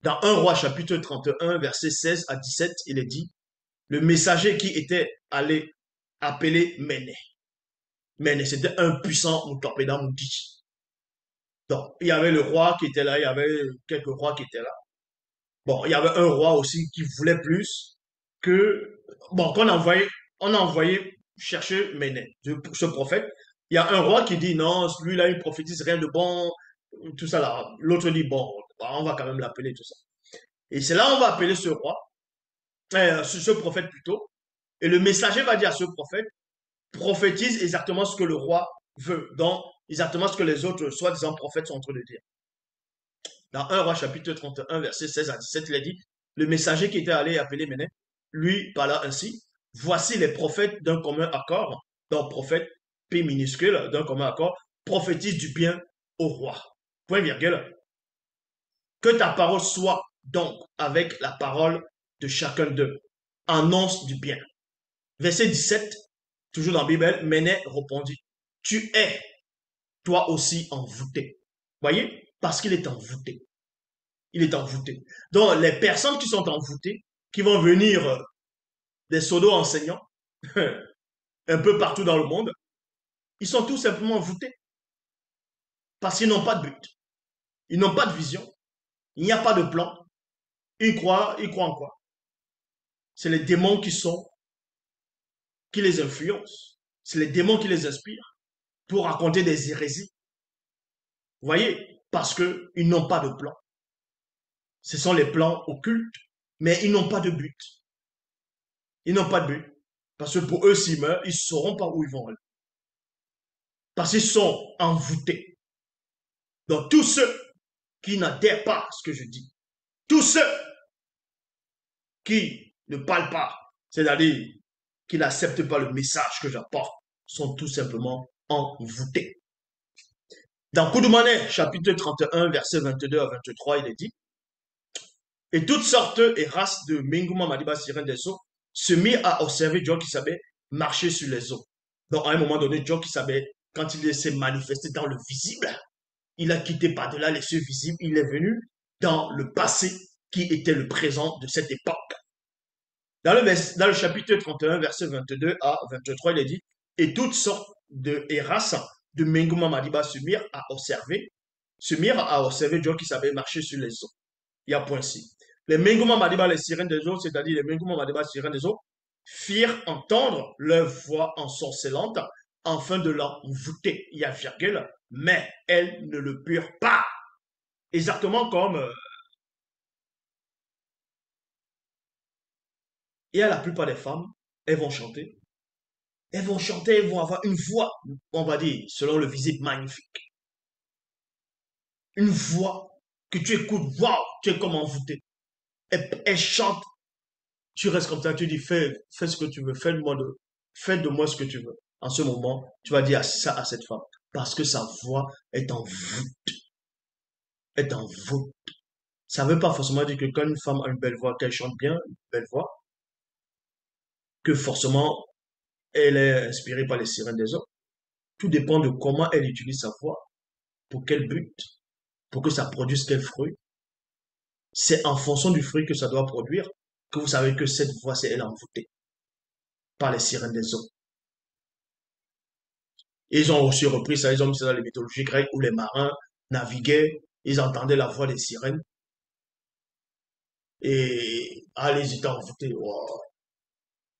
Speaker 1: Dans 1 Roi chapitre 31, verset 16 à 17, il est dit, le messager qui était allé appelé Méné. Méné, c'était un puissant Moutopéda Moudji. Donc, il y avait le roi qui était là, il y avait quelques rois qui étaient là. Bon, il y avait un roi aussi qui voulait plus que, bon, on a envoyé chercher Méné, ce prophète. Il y a un roi qui dit non, lui là, il prophétise rien de bon, tout ça là. L'autre dit bon, on va quand même l'appeler, tout ça. Et c'est là on va appeler ce roi, ce prophète plutôt. Et le messager va dire à ce prophète, prophétise exactement ce que le roi veut. Donc, exactement ce que les autres soi-disant prophètes sont en train de dire. Dans 1 roi chapitre 31, verset 16 à 17, il a dit, le messager qui était allé appeler Méné, lui parla ainsi, voici les prophètes d'un commun accord, donc prophète P minuscule d'un commun accord, prophétise du bien au roi. Point virgule. Que ta parole soit donc avec la parole de chacun d'eux. Annonce du bien. Verset 17, toujours dans la Bible, Méné répondit, tu es toi aussi envoûté. Voyez? Parce qu'il est envoûté. Il est envoûté. Donc, les personnes qui sont envoûtées, qui vont venir des pseudo-enseignants, un peu partout dans le monde, ils sont tout simplement envoûtés. Parce qu'ils n'ont pas de but. Ils n'ont pas de vision. Il n'y a pas de plan. Ils croient en quoi? C'est les démons qui les influencent. C'est les démons qui les inspirent pour raconter des hérésies. Vous voyez? Parce qu'ils n'ont pas de plan. Ce sont les plans occultes, mais ils n'ont pas de but. Ils n'ont pas de but. Parce que pour eux, s'ils meurent, ils ne sauront pas où ils vont aller. Parce qu'ils sont envoûtés. Donc tous ceux qui n'adhèrent pas à ce que je dis, tous ceux qui ne parlent pas, c'est-à-dire qui n'acceptent pas le message que j'apporte, sont tout simplement envoûtés. Dans Koudoumane, chapitre 31, verset 22 à 23, il est dit, et toutes sortes et races de Minguma Madiba Sirène des eaux se mirent à observer John qui savait marcher sur les eaux. Donc à un moment donné, John qui savait, quand il s'est manifesté dans le visible, il a quitté par-delà les cieux visibles, il est venu dans le passé qui était le présent de cette époque. Dans le chapitre 31, verset 22 à 23, il est dit, et toutes sortes de races de Menguma Madiba se mirent à observer John qui savait marcher sur les eaux. Il y a point ci. Les Menguma Madiba, les sirènes des eaux, c'est-à-dire les Menguma Madiba, sirènes des eaux, firent entendre leur voix ensorcelante afin de l'envoûter. Il y a virgule, mais elles ne le purent pas. Exactement comme et à la plupart des femmes, elles vont chanter. Elles vont chanter, elles vont avoir une voix, on va dire, selon le visible, magnifique. Une voix que tu écoutes, waouh, tu es comme envoûté. Elle chante, tu restes comme ça, tu dis, fais ce que tu veux, fais de moi ce que tu veux. En ce moment, tu vas dire ça à cette femme. Parce que sa voix est en voûte. Est en voûte. Ça ne veut pas forcément dire que quand une femme a une belle voix, qu'elle chante bien, une belle voix, que forcément elle est inspirée par les sirènes des eaux. Tout dépend de comment elle utilise sa voix, pour quel but, pour que ça produise quel fruit. C'est en fonction du fruit que ça doit produire que vous savez que cette voix, c'est elle envoûtée par les sirènes des eaux. Ils ont aussi repris ça, ils ont mis ça dans les mythologies grecques où les marins naviguaient, ils entendaient la voix des sirènes et ils étaient envoûtés. Wow.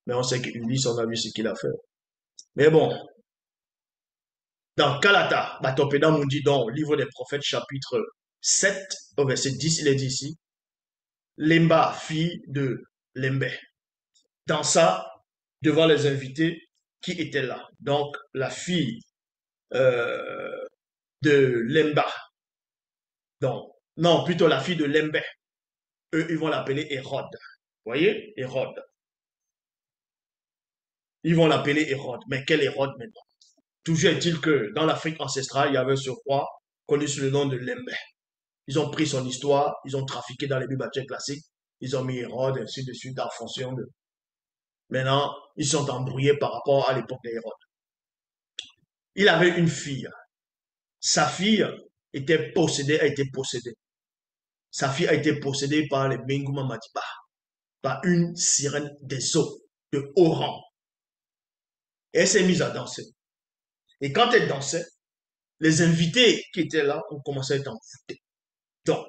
Speaker 1: Mais on sait qu'Ulysse, on a vu ce qu'il a fait. Mais bon, dans Kalata, Batopéda nous dit dans le livre des prophètes, chapitre 7, au verset 10, il est dit ici, Lemba, fille de Lembe, dansa devant les invités qui étaient là. Donc, la fille euh, de Lemba, donc, non, plutôt la fille de Lembe, eux, ils vont l'appeler Hérode. Vous voyez? Hérode. Ils vont l'appeler Hérode. Mais quel Hérode maintenant? Toujours est-il que dans l'Afrique ancestrale, il y avait ce roi connu sous le nom de Lembe. Ils ont pris son histoire, ils ont trafiqué dans les bibliothèques classiques, ils ont mis Hérode, ainsi de suite, en fonction de... Maintenant, ils sont embrouillés par rapport à l'époque d'Hérode. Il avait une fille. Sa fille était possédée, a été possédée. Sa fille a été possédée par les Menguma Madiba, par une sirène des eaux de haut rang. Et elle s'est mise à danser. Et quand elle dansait, les invités qui étaient là ont commencé à être envoûtés. Donc,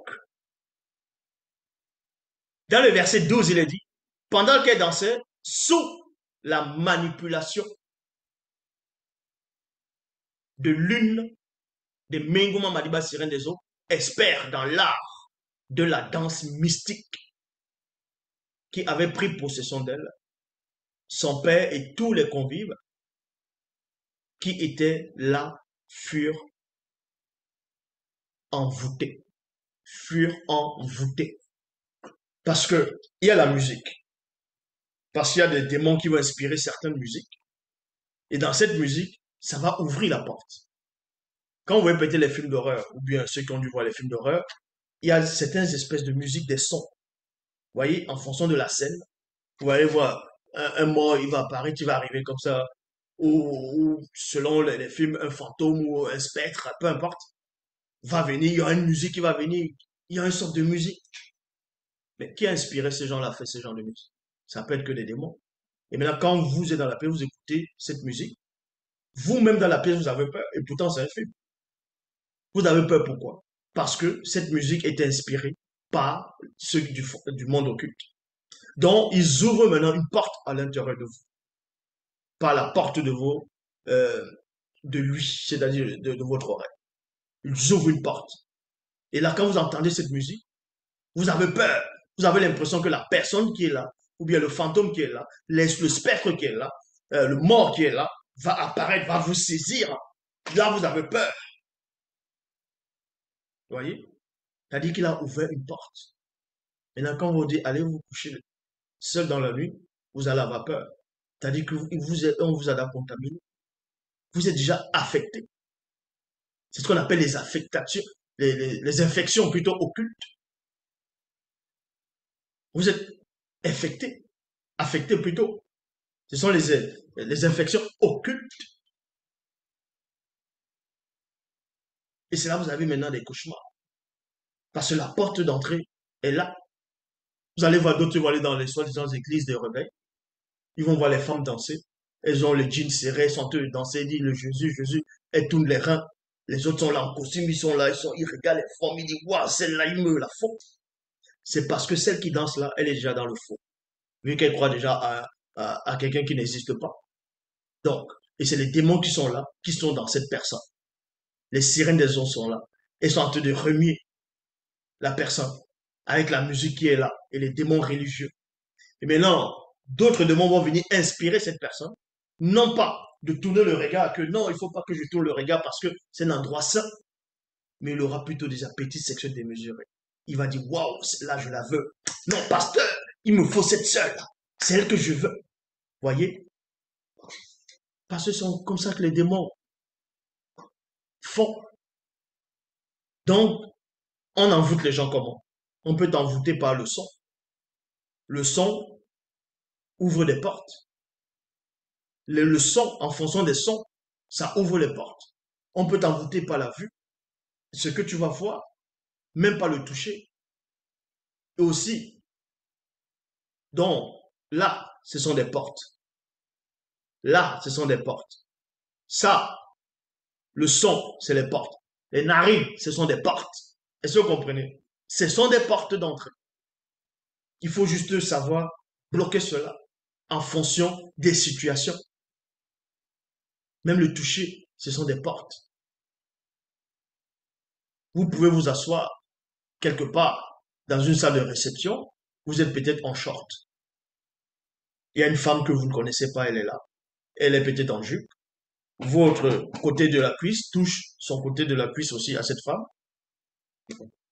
Speaker 1: dans le verset 12, il est dit, pendant qu'elle dansait, sous la manipulation de l'une des Mengouma Madiba Sirène des eaux, expert dans l'art de la danse mystique qui avait pris possession d'elle, son père et tous les convives qui étaient là furent envoûtés, furent envoûtés. Parce que il y a la musique, parce qu'il y a des démons qui vont inspirer certaines musiques, et dans cette musique, ça va ouvrir la porte. Quand vous voyez peut-être les films d'horreur, ou bien ceux qui ont dû voir les films d'horreur, il y a certaines espèces de musique, des sons. Vous voyez, en fonction de la scène, vous allez voir un mort, il va apparaître, il va arriver comme ça, ou selon les films, un fantôme ou un spectre, peu importe, va venir, il y aura une musique qui va venir, il y a une sorte de musique. Mais qui a inspiré ces gens-là à faire ce genre de musique? Ça peut être que des démons. Et maintenant, quand vous êtes dans la pièce, vous écoutez cette musique, vous-même dans la pièce, vous avez peur, et pourtant c'est un film. Vous avez peur pourquoi? Parce que cette musique est inspirée par ceux du monde occulte. Donc, ils ouvrent maintenant une porte à l'intérieur de vous, par la porte euh, de lui, c'est-à-dire de votre oreille. Ils ouvrent une porte. Et là, quand vous entendez cette musique, vous avez peur. Vous avez l'impression que la personne qui est là, ou bien le fantôme qui est là, le spectre qui est là, le mort qui est là, va apparaître, va vous saisir. Là, vous avez peur. Vous voyez? C'est-à-dire qu'il a ouvert une porte. Maintenant, quand vous dites, allez vous coucher seul dans la nuit, vous allez avoir peur. C'est-à-dire qu'on vous a contaminé. Vous êtes déjà affecté. C'est ce qu'on appelle les affectations, les infections plutôt occultes. Vous êtes infecté, affecté plutôt. Ce sont les infections occultes. Et c'est là que vous avez maintenant des cauchemars. Parce que la porte d'entrée est là. Vous allez voir d'autres, ils vont aller dans les soi-disant églises des rebelles. Ils vont voir les femmes danser. Elles ont les jeans serrés, elles sont eux danser, ils disent le Jésus, Jésus, elles tournent les reins. Les autres sont là en costume, ils sont là, ils regardent les femmes, ils disent, waouh, celle-là, il me la font. C'est parce que celle qui danse là, elle est déjà dans le faux. Vu qu'elle croit déjà à quelqu'un qui n'existe pas. Donc, et c'est les démons qui sont là, qui sont dans cette personne. Les sirènes des eaux sont là. Elles sont en train de remuer la personne avec la musique qui est là et les démons religieux. Et maintenant, d'autres démons vont venir inspirer cette personne, non pas de tourner le regard, que non, il ne faut pas que je tourne le regard parce que c'est un endroit sain, mais il aura plutôt des appétits sexuels démesurés. Il va dire, waouh, là je la veux. Non, pasteur, il me faut cette seule-là. C'est elle que je veux. Voyez? Parce que c'est comme ça que les démons font. Donc, on envoûte les gens comment? On peut t'envoûter par le son. Le son ouvre des portes. Le son, en fonction des sons, ça ouvre les portes. On peut t'envoûter par la vue, ce que tu vas voir, même pas le toucher. Et aussi, donc, là, ce sont des portes. Là, ce sont des portes. Ça, le son, c'est les portes. Les narines, ce sont des portes. Est-ce que vous comprenez? Ce sont des portes d'entrée. Il faut juste savoir bloquer cela en fonction des situations. Même le toucher, ce sont des portes. Vous pouvez vous asseoir quelque part dans une salle de réception. Vous êtes peut-être en short. Il y a une femme que vous ne connaissez pas, elle est là. Elle est peut-être en jupe. Votre côté de la cuisse touche son côté de la cuisse aussi à cette femme.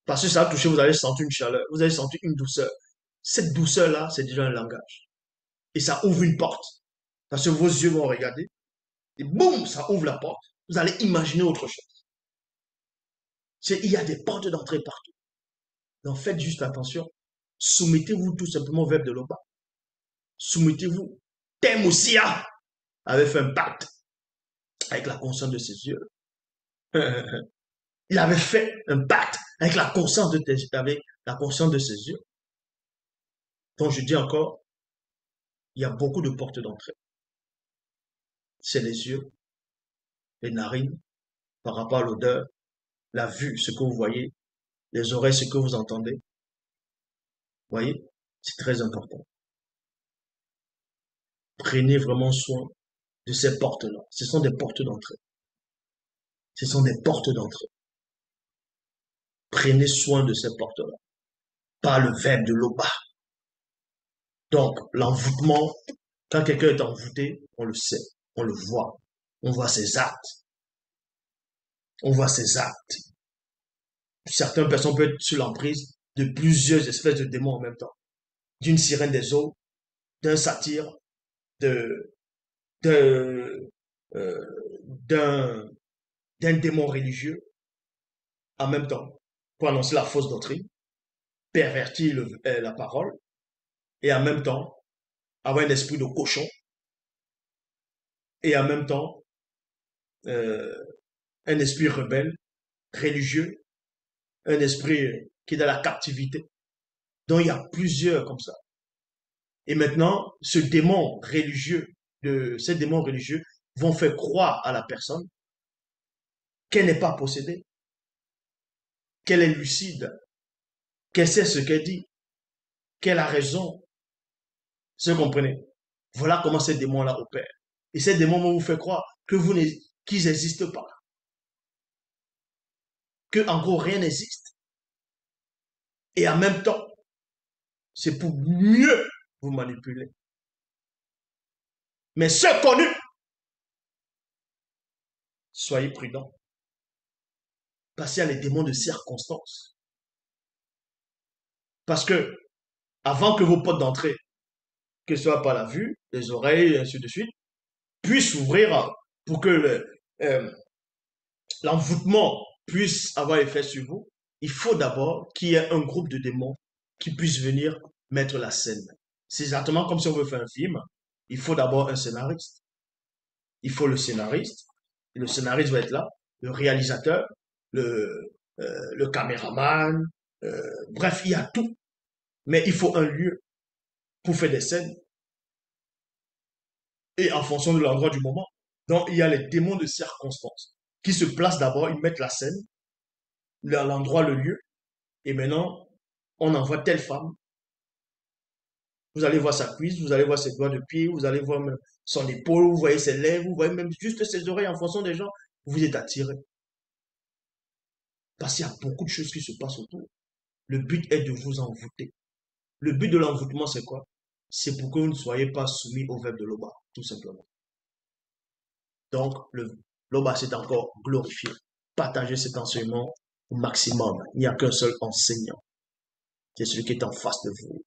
Speaker 1: Parce que ça a touché, vous allez sentir une chaleur, vous allez sentir une douceur. Cette douceur-là, c'est déjà un langage. Et ça ouvre une porte. Parce que vos yeux vont regarder. Et boum, ça ouvre la porte. Vous allez imaginer autre chose. Il y a des portes d'entrée partout. Donc faites juste attention. Soumettez-vous tout simplement au verbe de l'Oba. Soumettez-vous. Temosia avait fait un pacte avec la conscience de ses yeux. Il avait fait un pacte avec la conscience avec la conscience de ses yeux. Donc je dis encore, il y a beaucoup de portes d'entrée. c'est les yeux, les narines, par rapport à l'odeur, la vue, ce que vous voyez, les oreilles, ce que vous entendez. Vous voyez, c'est très important. Prenez vraiment soin de ces portes-là. Ce sont des portes d'entrée. Ce sont des portes d'entrée. Prenez soin de ces portes-là. Pas le verbe de l'Oba. Donc, l'envoûtement, quand quelqu'un est envoûté, on le sait, on le voit. On voit ses actes. On voit ses actes. Certaines personnes peuvent être sous l'emprise de plusieurs espèces de démons en même temps. D'une sirène des eaux, d'un satyre, de, de, euh, d'un, d'un démon religieux en même temps pour annoncer la fausse doctrine, pervertir la parole et en même temps avoir un esprit de cochon et en même temps euh, un esprit rebelle, religieux, un esprit qui est dans la captivité. Donc il y a plusieurs comme ça. Et maintenant, ces démons religieux vont faire croire à la personne qu'elle n'est pas possédée, qu'elle est lucide, qu'elle sait ce qu'elle dit, qu'elle a raison. Vous comprenez? Voilà comment ces démons-là opèrent. Et ces démons vont vous faire croire qu'ils n'existent pas, que en gros rien n'existe. Et en même temps, c'est pour mieux vous manipuler. Mais ce connu, soyez prudents. Parce qu'il y a les démons de circonstance. Parce que, avant que vos portes d'entrée, que ce soit par la vue, les oreilles, et ainsi de suite, puissent s'ouvrir pour que l'envoûtement puisse avoir effet sur vous, il faut d'abord qu'il y ait un groupe de démons qui puisse venir mettre la scène. C'est exactement comme si on veut faire un film. Il faut d'abord un scénariste. Il faut le scénariste. Et le scénariste va être là. Le réalisateur, le caméraman. Bref, il y a tout. Mais il faut un lieu pour faire des scènes. Et en fonction de l'endroit du moment. Donc, il y a les démons de circonstance qui se placent d'abord, ils mettent la scène, l'endroit, le lieu. Et maintenant, on envoie telle femme. Vous allez voir sa cuisse, vous allez voir ses doigts de pied, vous allez voir même son épaule, vous voyez ses lèvres, vous voyez même juste ses oreilles en fonction des gens. Vous êtes attiré. Parce qu'il y a beaucoup de choses qui se passent autour. Le but est de vous envoûter. Le but de l'envoûtement, c'est quoi? C'est pour que vous ne soyez pas soumis au verbe de l'Oba, tout simplement. Donc, l'Oba s'est encore glorifié. Partagez cet enseignement au maximum. Il n'y a qu'un seul enseignant. C'est celui qui est en face de vous.